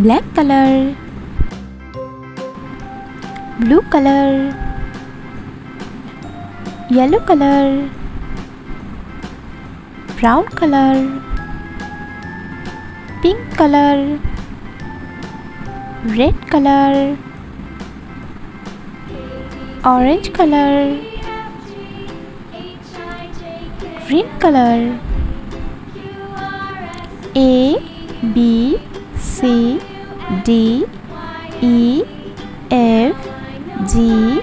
black color, blue color, yellow color, brown color, pink color, red color, orange color, green color. A, B, C, D, E, F, G,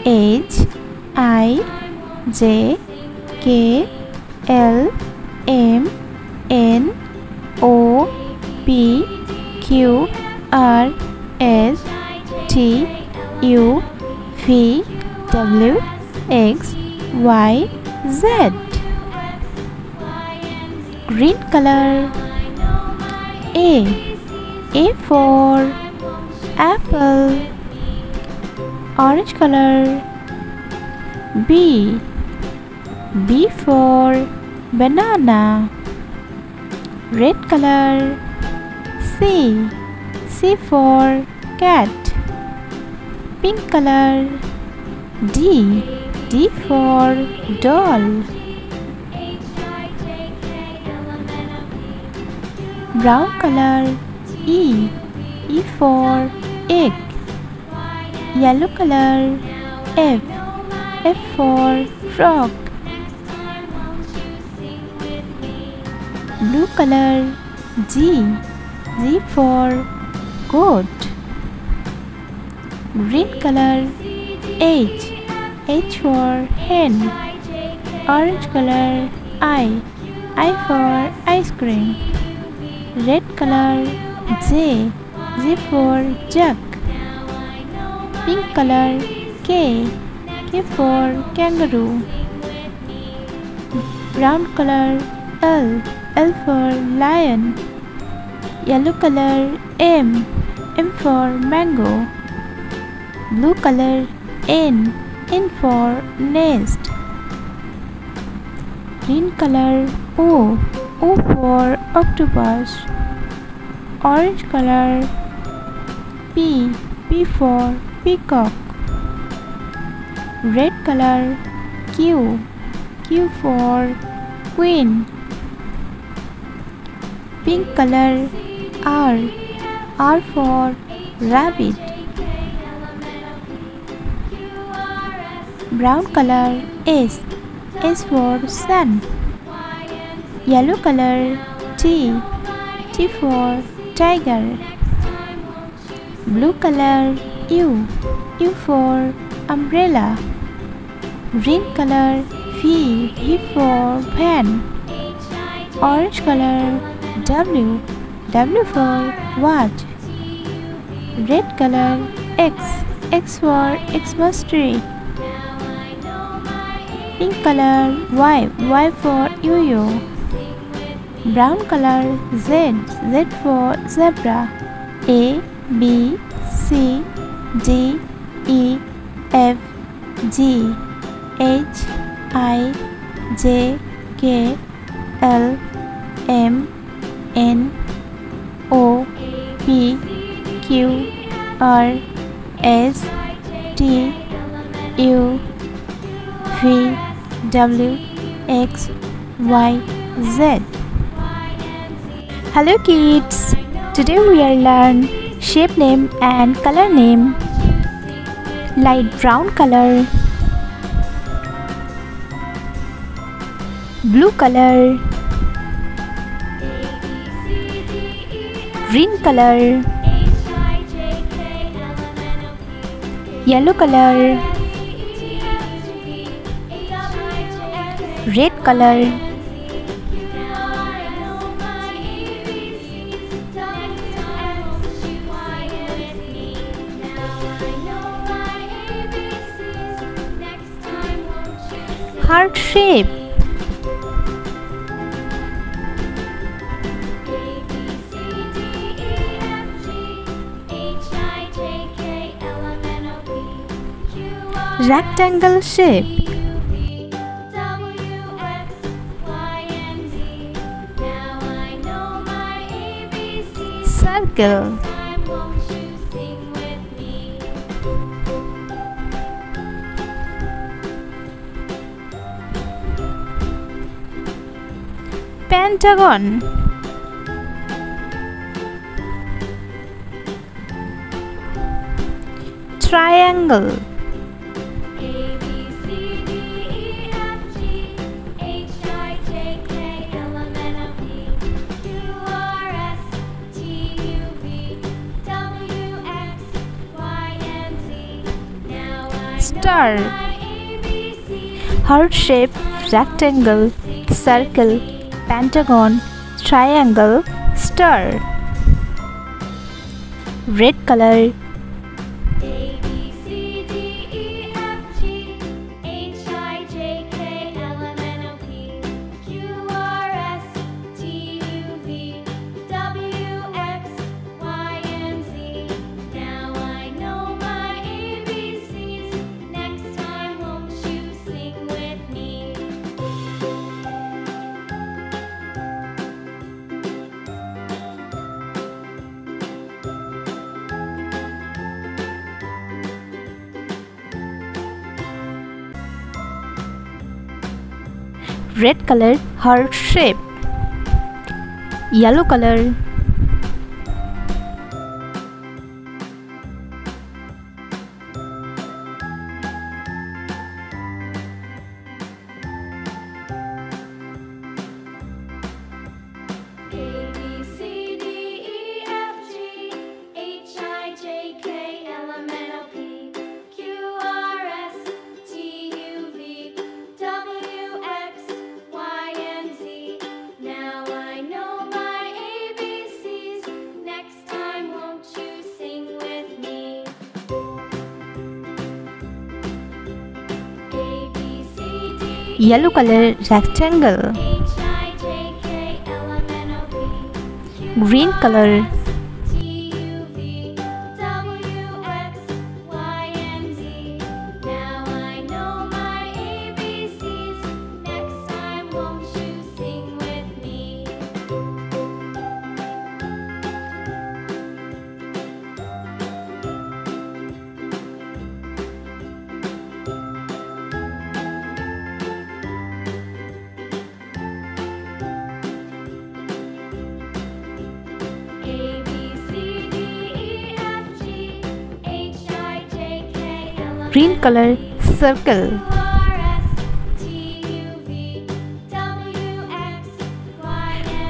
H, I, J, K, L, M, N, O, P, Q, R, S, T, U, V, W, X, Y, Z. Green color. A for apple, orange color. B for banana, red color. C for cat, pink color. D for doll, brown color. E for egg, yellow color. F for frog, blue color. G for goat, green color. H for hen, orange color. I for ice cream, red color. J for jug, pink color. K for kangaroo, brown color. L for lion, yellow color. M for mango, blue color. N for nest, green color. O for octopus, orange color. P for peacock, red color. Q for queen, pink color. R for rabbit, brown color. S for sun, yellow color. T for tiger, blue color. U for umbrella, green color. V for van, orange color. W for watch, red color. X for Xmas tree, pink color. Y for yo-yo, brown color. Z for zebra. A, B, C, D, E, F, G, H, I, J, K, L, M, N, O, P, Q, R, S, T, U, V, W, X, Y, Z. Hello kids! Today we are learn shape name and color name. Light brown color, blue color, green color, yellow color, red color, heart shape, rectangle shape, circle, pentagon, triangle, star, heart shape, rectangle, circle, pentagon, triangle, star. Red color, red color, heart shape, yellow color, yellow color, rectangle, green color, green color, circle,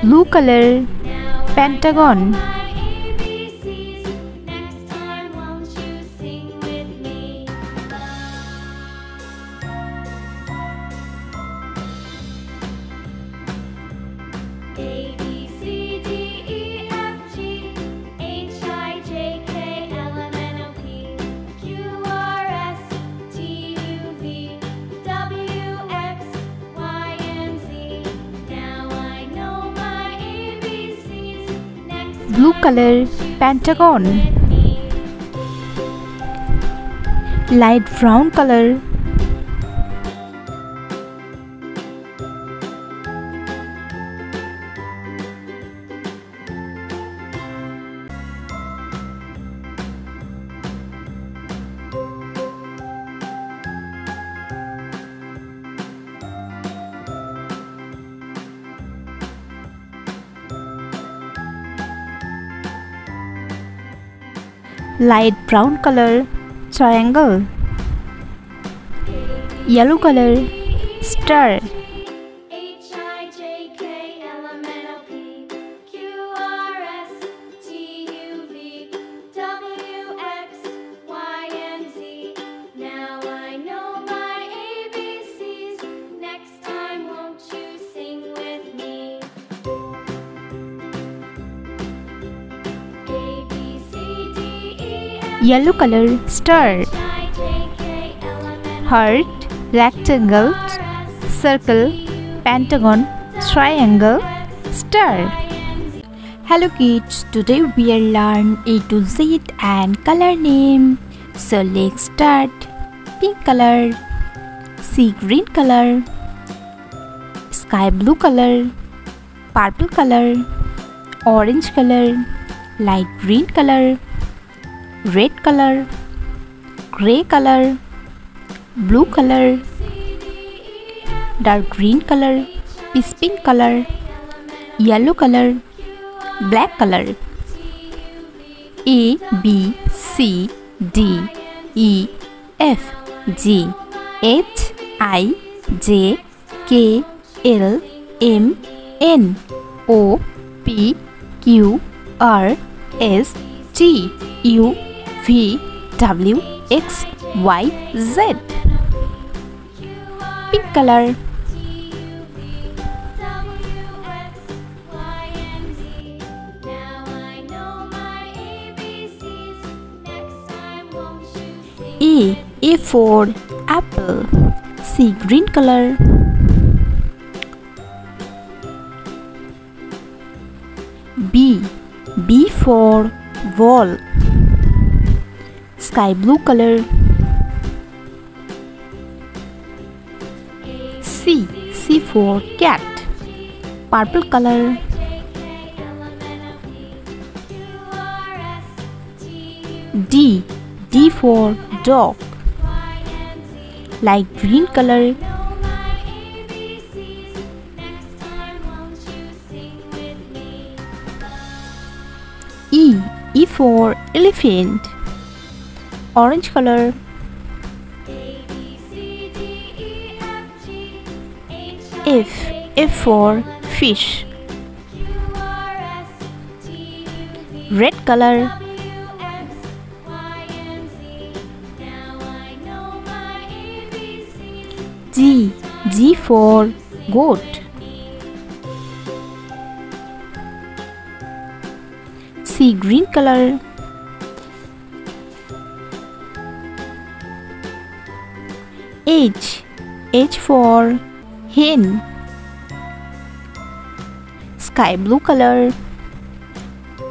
blue color, pentagon, blue color, pentagon, light brown color, light brown color, triangle, yellow color, star, yellow color, star, heart, rectangle, circle, pentagon, triangle, star. Hello kids, today we will learn A to Z and color name. So let's start. Pink color, sea green color, sky blue color, purple color, orange color, light green color, red color, gray color, blue color, dark green color, peach pink color, yellow color, black color. A, B, C, D, E, F, G, H, I, J, K, L, M, N, O, P, Q, R, S, T, U, V, W, X, Y, Z. Pink color. A for apple. C, green color. B for ball. Sky blue color. C for cat. Purple color. D for dog. Light green color. E for elephant. Orange color. F for fish. Red color. G for goat. C, green color. H for hen. Sky blue color.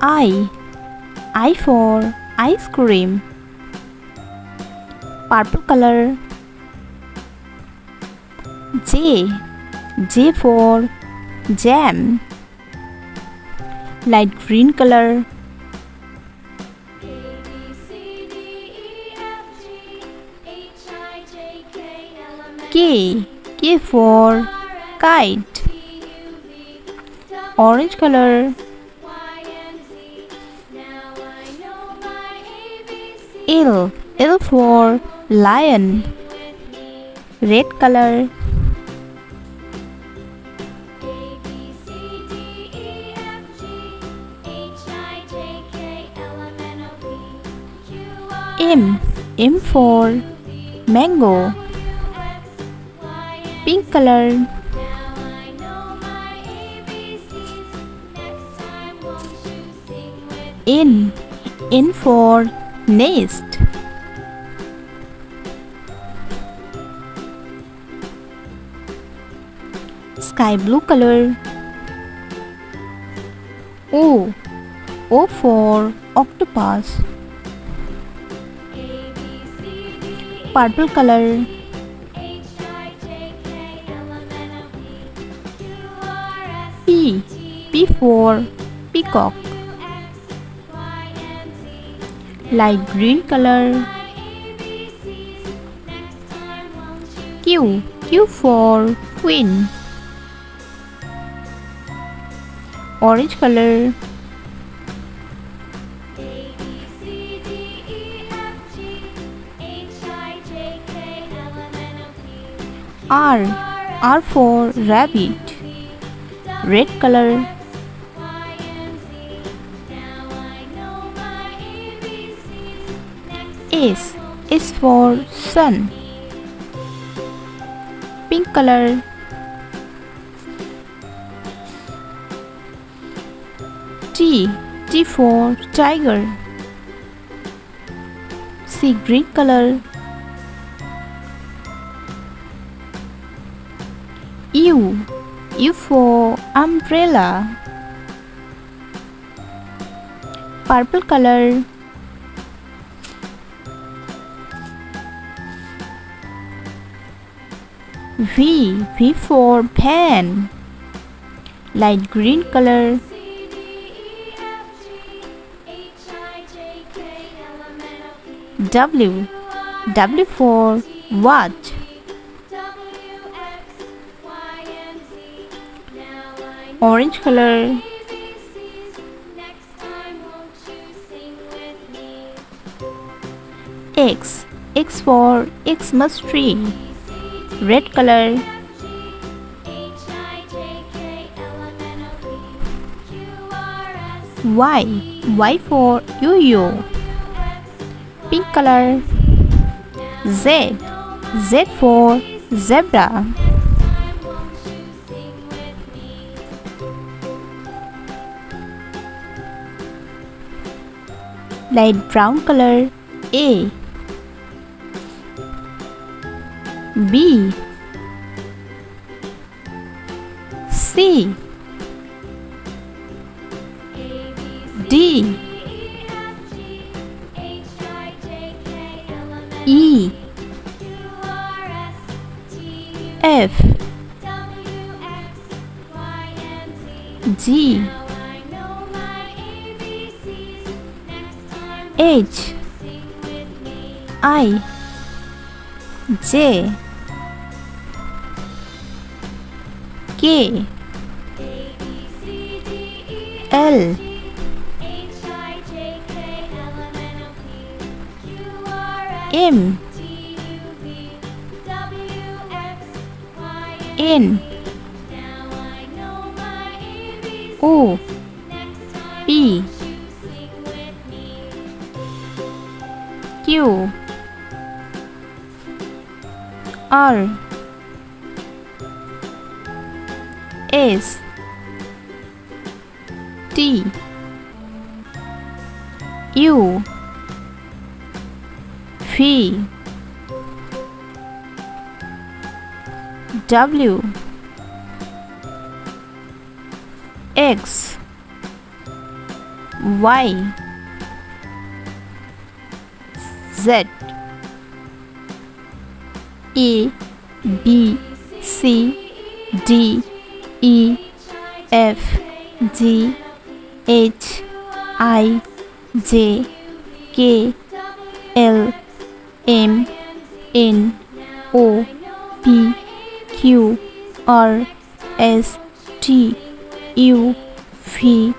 I for ice cream. Purple color. J for jam. Light green color. K for kite. Orange color. L for lion. Red color. M for mango. Pink color. N for nest. Sky blue color. O for octopus. Purple color. P for peacock. Light green color. Q for queen. Orange color. R for rabbit. Red color. S for sun. Pink color. T for tiger. C, green color. U for umbrella. Purple color. V for pen. Light green color. W. W for watch. Orange color. X. X for Xmas tree. Red color. Y. Y for yo-yo. Pink color. Z. Z for zebra. Light brown color. A. B. C. D. E. F. G. H. I. J. K. L. M. N. O. P. Q. R. S. T. U. V. W. X. Y. Z. A. B. C. D. E. F. G. H. I. J. K. L. M. N. O. P. Q. R. S. T. U. V.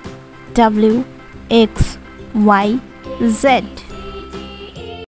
W. X. Y. Z.